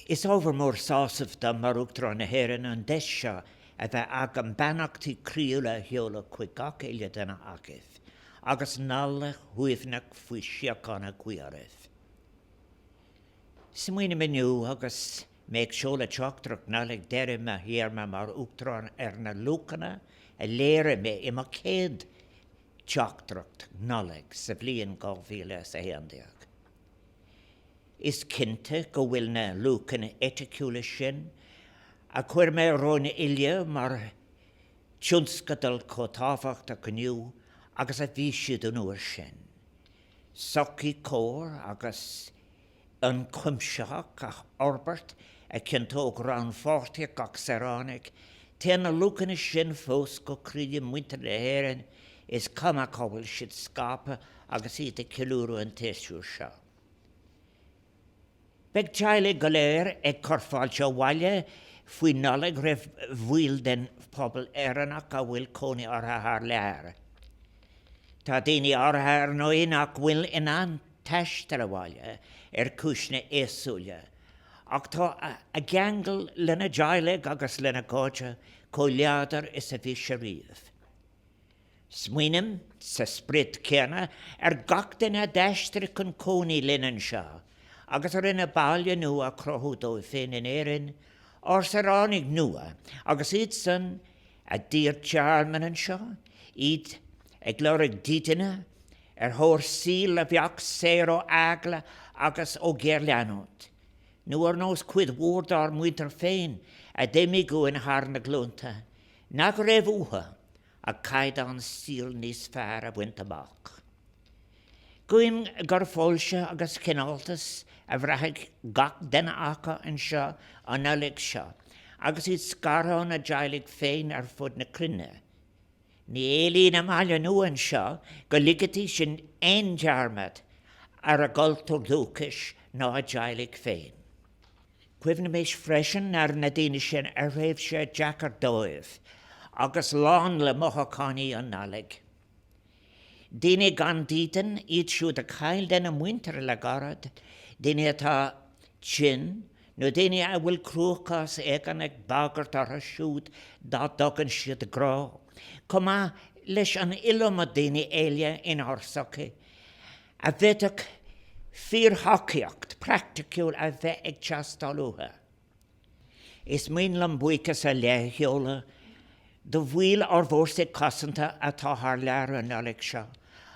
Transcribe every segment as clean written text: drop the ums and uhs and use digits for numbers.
Is overmór sásamh dá marúachtar na hÉireann an deis seo a bheith ag an beannachtaí críúla heola chuig gach éile duna agah, agus nála huimhnach faoi siocána cuiaribh. Smuoine miniu agus méid seola teachtarach nálaigh deirim a hiarma mar uachtarán na lúcanna a léire mé ima céad teachtarach nálaigh sa bblion 2011. Is cinnte go bhfuil na lúcanna eitiiciúla sin a chuir mé róna ile mar tionscadal có tábhacht a coniu agus a bhí siad an uair sin. Socaí cór agus an cuimseach a orbert a cintóg rán fórtaí gach saránnig, té na lúcanna sin fós go críide muintir na hÉireann is cama cabhail siad scapa agus iad a ciúrú an téisiú seo. Beg teile go léir ag corfáilte bhaile faoi nálaigh raibh bhuail den pobl éireannach a bhfuil cónaí ortha thar léir. Tá daoine ortha ar nóí nach bhfuil in an teistar a bhaile ar cisna éasúile, ach tá a geangal lena deile agus lena cóide có leadar is a bhí sé riamh. Smuoinem sa sprit céanna ar gach den a deistar chun cónaí linan seo, agus ar ina bailile nua a crothú dó féin in éireann, or sa ránig nua, agus iad san a dír tearman an seo, iad ag leirigh dítaine ar thóir síl a bheach séro agla agus ó géir leanút. Nuair nós cuid mhórdar muintir féin a déimi go in thar na glúnta, nach raibh utha a caidan síl níos fearr a bhaint amach. Guim gur fáilte agus cináltas a bhreathigh gach den acha an seo an nálaigh seo, agus iad scarán a dealaigh féin ar fud na crinne. Ní élín am haile nua an seo go ligatí sin ein dearmad ar a galtúr dúchas ná a dealaigh féin. Cuimhna méis freisin ar na daine sin a raibh sé Jackar dóibh, agus lán le mothacánaí an nálaigh. Daine gan dítan iad siúd a chail den a muintir le garad, daine atá sin, nó daine a bhfuil cruachas éigean ag bagart ar a siúd dá dogan siad a grá. Cuma leis an ilm a daine éile in orsacha, a bheitach fíorthacaíocht practiciúil a bheith ag teastáilútha. Is muinlam buchas a létheola do bhfuil ar bhórsa cosanta atá thar lear an nálaigh seo,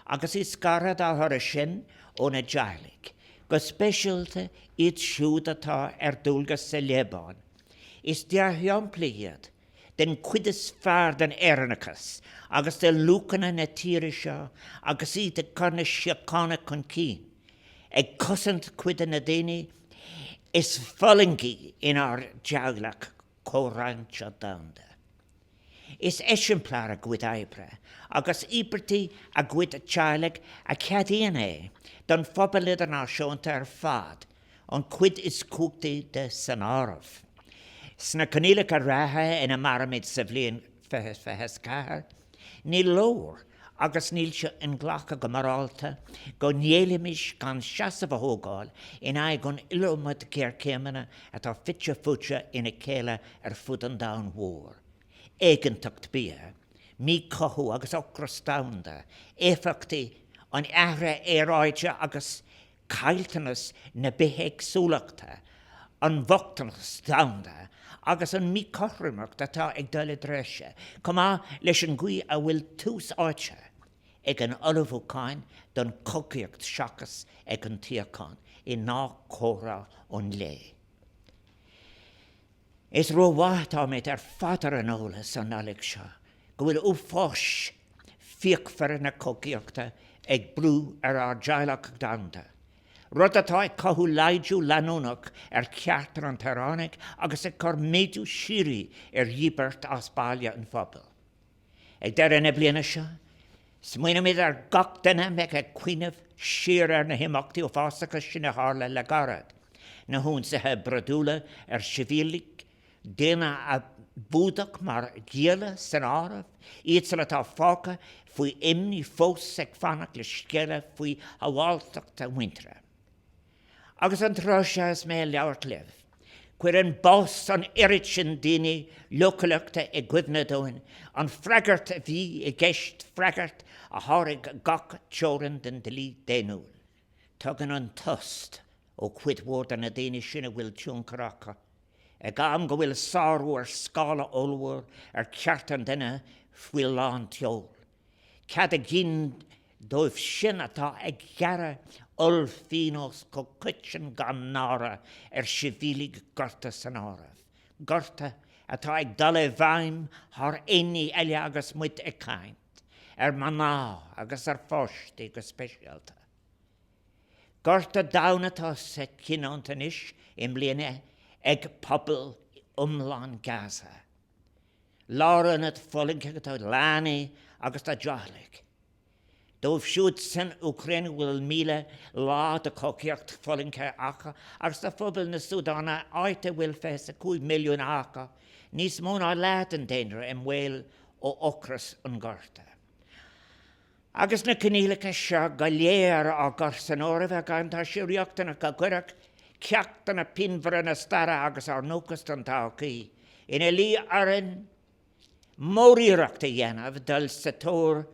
agus is scarad a thar a sin ó na dealaigh, go speisialta iad siúd atá ar dúlgas sa Lébán. Is dearthaimplíad den cuidas fearr den éireannachas, agus de lúcanna na tíre seo, agus iad a carna siocána chun cín. Ag cosant cuida na daine is fallingi in our deaghlach córáinte damda. Is eisimplar a gcuid aibre, agus íbertí a gcuid a teaghlach a ceadíon é, don phobal idirnáisiúnta ar fad, an cuid is cúgtaí de san áramh. Sna canílach a ratha ina maramid sa bhliain fehes cahar, ní lór agus níl se in ghlacha go marálta, go nélimis gan seasamh a hógáil in aig gon ilomad céir céimena atá fitse futse ina céile ar fud an dán mhór. Éigeantacht bia, mí cothú agus ocras damda, éfachtaí an ahra éráide agus cailtanas na bithéig súlachta, an bhachtanas damda, agus an mí cothrimeach atá ag dul dreise, cumá leis an gcuí a bhfuil tús áite ag an olbhúcáin don cocaíocht seachas ag an tíocán I ná córa ón lé. Is rómhaith táid ar fadar an óla san nálaigh seo, go bhfuil uafás fiachfar na cocaíochta ag brú ar deaghlach damda. Rud atá ag cothú laidú leanúnach ar ceartar an taránnig agus ag cur méidú sirí ar dhíbert as bailile an phobal. Ag dar ina bliana seo, smuoine méid ar gach duine meid ag cuiineh siar ar na himachtaí ó fásachas sin a hála le garad. Na húnsathe bradúla ar sivílig, déine a búdach mar géala san áramh, iad sa atá fáca faoi imní fós ag fannach le scéile faoi a bhálteach a wintre. Agus an trá se is mé leabhart libh, Cuir an bos an irit sin daoine localachta I gcuimhne dóin, an freagart a bhí I gceist freagart a tháinig gach teoran den dlí déanúil. Tugann an tost ó cuid mhór na daoine sinna bhfuil tiúncaracha. Ag am go bhfuil sáúir scála olmhór ceartan duine fuil lán teol. Cad a gin dóibh sin atá ag gearra olfínos go cuitsin gan nára sibhílig gorta san áramh. Gorta atá ag dala bhaim thar éí eile agus muid ag caint, maná agus fáistí go speisialta. Gorta dánatá sa cinántanis im bliana ag pobl umlán Gaza. Láran at folinke atá láni agus tá dealaigh. Dóibh siúd san Ukraine bhfuil míle lá de cóceocht folinke acha, agus tá phobal na Súdána áite bhfuil fes a 2 milliún acha, níos móna látan déanra mhfuil ó ocras an Gorta. Agus na cnílacha seo go léir á gur san áramh a gantá siúreachtana go gcuireach ceachtainna pinmhar na stara agus ar nócas an tácaí. Ina lí aran móríireachta dhéanamh dul sa tóir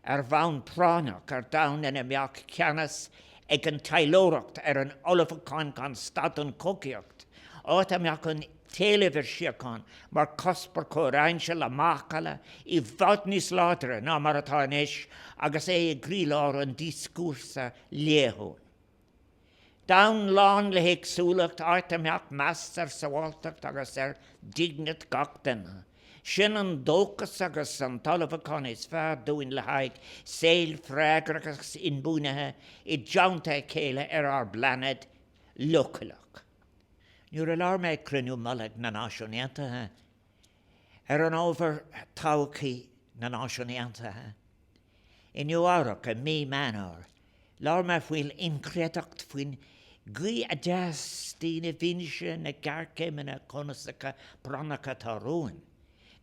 bhain pránach dain ina meach ceannas ag an tailóireacht an olafacáin gan stadan cóceocht. Áta meach an téilehir siacán mar cospar córáinse le máchala I bhad níos láidre ná mar atá inis agus ag grílár an discúrsa léthún. Down lán le héagsúlacht áta meach meastar sa bháltacht agus dignit gach duine. Sin an dóchas agus an talamhacán is fearr dúin le haig saoil freagrachas in búnathe I deanta céile ar blanad localach. Nuair a lár méid cruniú malag na náisiúntaithe an ábhar táchaí na náisiúntaithe. I nuárach a mí manár, lár me bhfuil incréadacht faoin gí a deas tína bhíse na garcéimena conasacha branacha tá roin.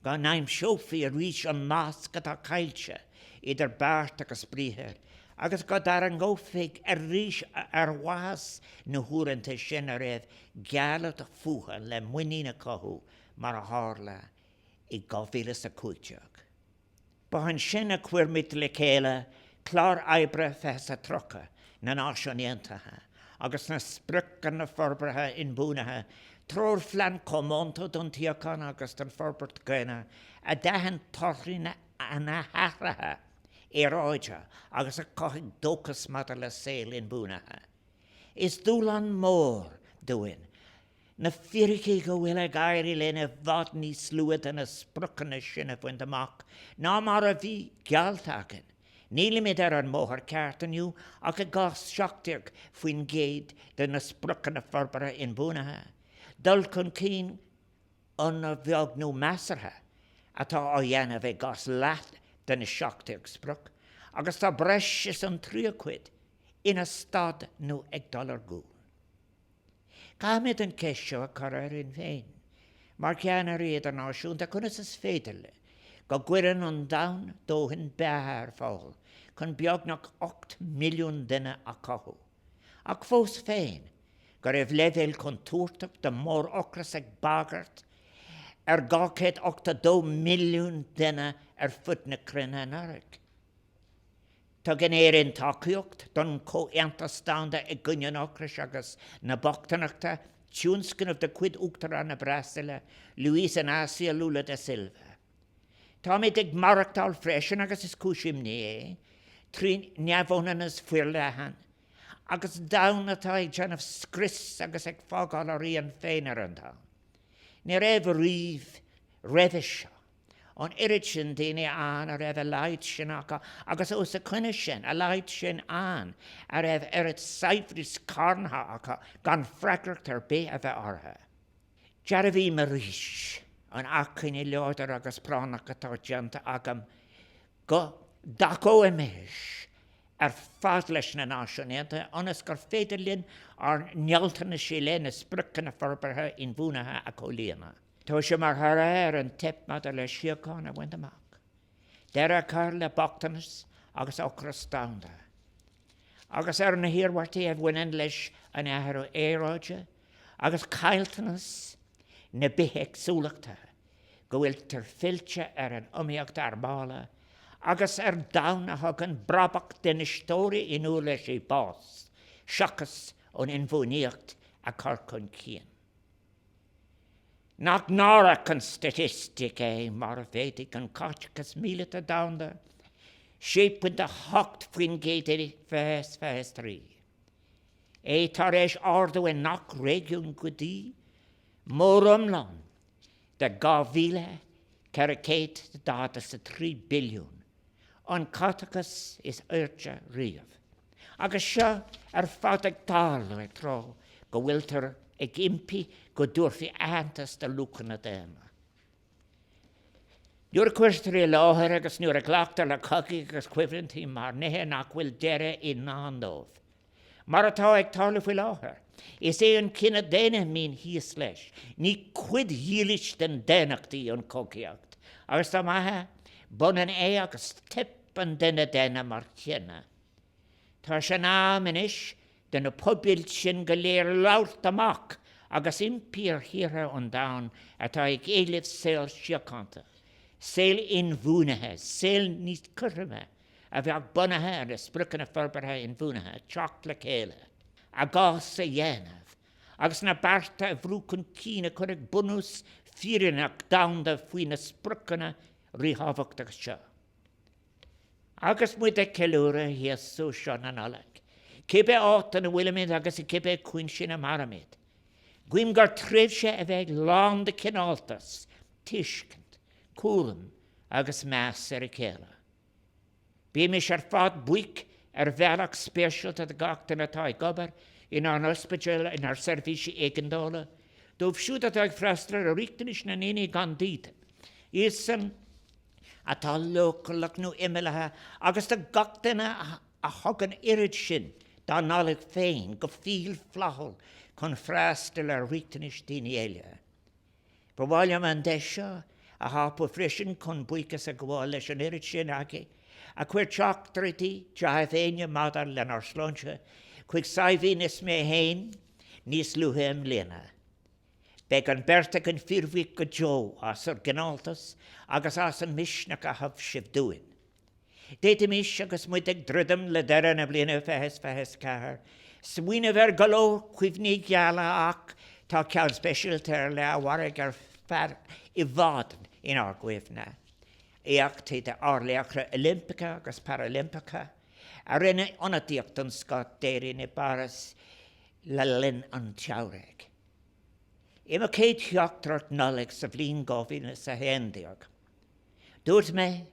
Gan naim seofaí a rís an másca tá cailte idir bart agus bríthir, agus go dar an ggófaigh a rís ar bhas na húranta sin a raibh gealat a fuha le muína cothú mar a hála I 2015. Bahan sin a cuirmid le céile clár ebre fes a trocha na náisiúntaithe, agus na spriccan na forbrathe in búnathe, tróir flean commonta don tíocán agus don forbart gaine, a dehan torrina ana hárathe ráide agus a coigh dóchas mata le saoil in búnathe. Is dúlan mór dúin, na firicí go bhfuil ag airí lena bhad níos luad na spriccanna sinna bhain amach, ná mar a bhí gealtagan. Níl mid an móthar ceartaniu ach a gás seachtaíoch faoin géad de na spriccanna forbara in búnathe. Dul chun cín an a bheag nó measartha atá á dhéanamh ag gás leat den na seachtaíoch sprioc, agus tá breis is an tríochuid ina stad nó ag dollar gún. Cáimid an ceisio a choir in féin, mar ceanna réad an náisiúnta chunas is féidirle, go gcuireann an dain dóthain beathair fáil, chun beagnach 8 milliún duine a cothú. Ach fós féin, go raibh leibhéil chun túirteach de mór ocras ag bagart 2.8 milliún duine fud na cruinne an airg. Tá gan éireann tacaíocht don cóantastáanda ag gcoinneann ocras agus na bachtanachta tiúnscannamh de cuid uachtar na Brasile, Luis Inácio Lula da Silva. Tá méid ag marachtáil freisin agus is cúisimní trí neamhónanas fuir lehan, agus dánatá ag deanamh scris agus ag fágáil a rion féin ar an dá. Ní raibh riomh reibhise an irid sin daoine an a raibh a leid sin acha, agus os a chuine sin a leid sin an a raibh irid saifris carnha acha gan freagracht ar bé a bheith ortha. Dear a bhí mar ríis an acchaine leodar agus pránach atá deanta agam go dacó iméis fad leis na náisiúnta, anas gur féidir linn ar nealtainna sé le na spriccanna forbartha in búnathe a cólíana. Tá sé mar thar an tipmad a le siocán a bhaint amach. Deir a car le bachtanas agus ocras dáanda. Agus ar na hiarhairtaí a bhainean leis an éthar éráide, agus cailtanas na bitheic súlachta, go bhfuil tar fillte an umíocht arbála, agus dána hagan brabach den istóri in leis I bás, seachas an inbhuaíocht a carcon cían. Nach nára an statistic mar féidig an cáitchas míle a dána, 7.8 faoin géidir fes trí. Tar éis ardú in nach régiún go dtí, mór umlan de 2,403 billiún. An cáitchas is urte riamh. Agus seo fád ag dála ag trá go bhfuiltar ag impi go dúrfi antas de lúcanna déma. Nuair cuairtar I láthir agus nuair a ghlaachtar le cogaí agus cuimhlintí mar nethe nach bhfuil deire I nándómh. Mar atá ag tála faoi láthair, is an cinna déine mín híos leis, ní cuid dhílis den dénachtaí an cogaíocht, agus tá maithe bunan agus tip an déine mar chinna. Tá sé ná minis den na pobilt sin go léir láirt amach agus impír hire an dán atá ag éileh saoil siocánta. Saoil inmhúnathe, saoil níos currime, a bheith bunathe ar a sprucanna forbarthe inmhúnathe, teacht le chéile, a gás a dhéanamh, agus na barta a bhrúcan cína chuig bunús fírinach damda faoin na sprucanna ríhabhachtach seo. Agus muid a ceúra hiasú seo na nalag. Cibe áta na bhuilimid agus I cibe cuin sin a maramid. Guim gur tríbse a bheith lán de cináltas, tiiscint, cúlam agus meas ar a céile. Bí mis fad buic bhealach spéisialt a gachtain atá ag gobar in an ospidal in ar servísi éigeandála, dómh siúd atá ag freistar a ríchtanis na néine gan dítan. Ísan atá localach nó imimethe agus tá gachtainna a thugan irid sin dá nálaigh féin go fíl flachol chun freistal a ríchtanis daoine éile. Ba bháile man deisio a hápa frisin chun buicas a gháil leis an irid sin agi, a chuir teachtarití death féine madar len ar slánse, chuig saibhín is mé héin níos luhem léna. Beg an berta an fírmhic go Joe as ar gnáltas agus as an misnach a haf sibh dúin. Déta mis agus muid ag drudam le deire na bliana fehes cahar, smuoine bhar galó cuimhní geala ach tá ceann speisialta ar le warag ar fear I bhádan in ar gcuimhne. Éachtaí de árleachra Olympica agus Paralympica, a rinne onadíocht an scot déirí na baras le linn an teamhraig. Ima céad teachtrart nolig sa bhlín gáhína sa hendiog. Dúirt mé,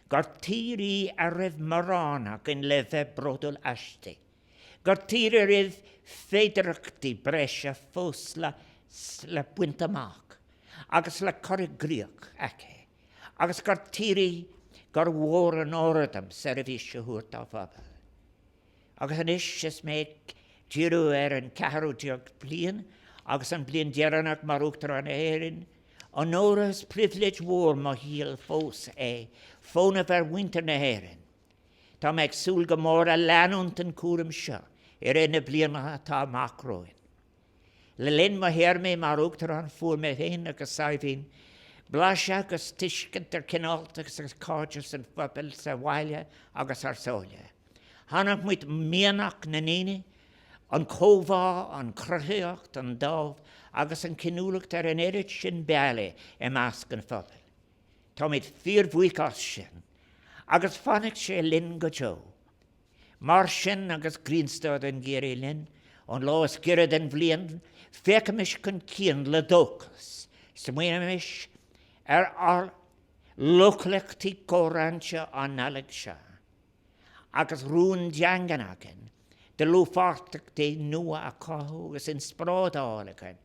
gur tírí a rih maránach in le bheith brodul asti. Gur tírí a rih féidirachtaí breise fós le buintamach, agus le corig gríoch aice. Agus gur tírí gur mhór an áradam sa a bhí siúirt á fabal. Agus an is mé díú an ceharúteocht blian, agus an blian dearannach mar uachtar an éirin, an óras privilege mhór má híal fós fóna bhar winter na éirin. Tá meid súl go mór a leanúnt an cuaram seo, ina blianatha tá macróin. Le linn má héir mé mar uachtar an fuair mé féin agus saibhín, Blas agus tiiscint ar cináltas agus cáidir san fabal sa bhaile agus ar sóile. Hanach muid mianach na néine, an cóbhá, an cruthaíocht, an dámh, agus an cinúlacht ar an éirid sin beala I measc an fabal. Tá muid fíormhuicás sin, agus fannaigh sé linn go Joe. Mar sin agus Greenstad an géirí linn, an lás girad an bblion, feicimiis chun cían le dóchas, smuoinemis ar lochlachtaí córanse an nalig se. Agus rún deangan agin, de lúfartach dé nua a cathú agus in sprádálagan,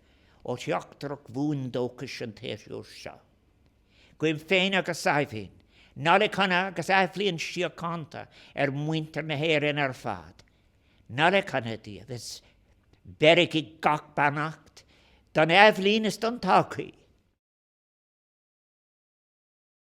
ó teachtarach bhún dóchas an téisiúr se. Guim féin agus saibhín, nalig chana agus eiflíonn siocánta ar muinter na héirin ar fad. Nalig chana díobh is berigí gach bannacht, don eiflín is don tácaí.